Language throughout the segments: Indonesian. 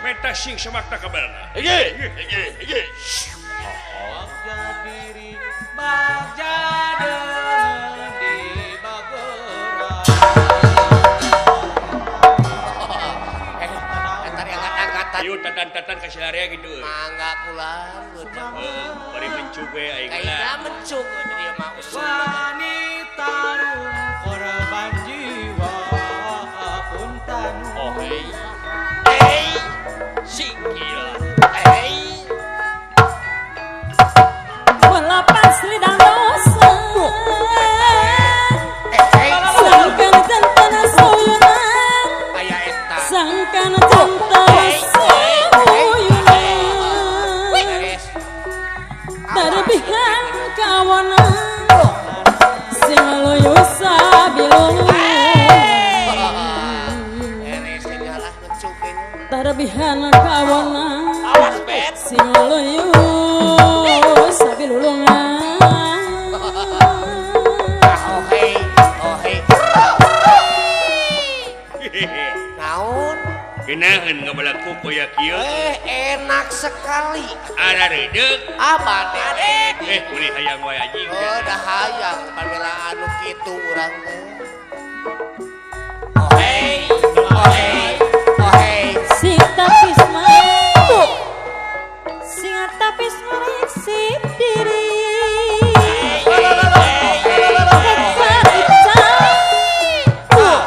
peta sing semakna kabarna. Hege. diri bagja di bagera. Tadi angkat-angkatan. Ayo tatan-tatan kasih area gitu. Mangga pulang. Bari mencube aing Kayaknya mencuk dia mau usul. Wanita korban jiwa punten. Oh hei. Sikil. Melapas lidang dosa sangkan tentana soyunan Aya eta. sangkan tentana soyunan Beres. terbihan kawanan sing loyo sabilung Beres nyalah mencukin. terbihan kawanan Awas bet. sing loyo sabilulungan Naon? Kenahan ngabalaku koyak kieu. Enak sekali. Ada redeg. Apa deh? Kulit hayang wae anjing. Oh, dah hayang pamela anu kitu urang teh. sing tapis mah sing tapis mereksip diri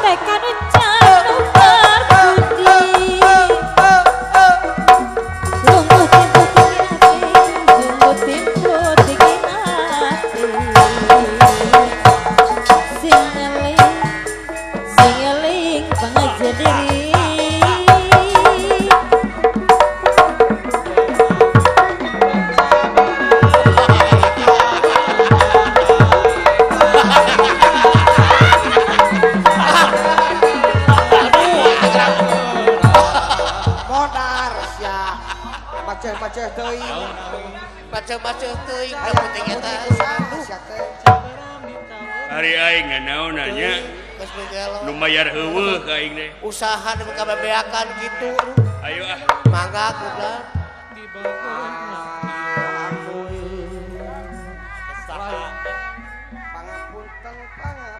tekan ucap berbudi lungguh timput dingin hati sing eling pangaja diri modar sia paceh teuing Baca-baca teuing ka penting eta. sia teh Hari aing nganaon nanya Geus begelo. nu mayar heuweuh ka aing teh. Usaha demi kabebeakan gitu. Ayo ah. Mangga kuda. Di bagera.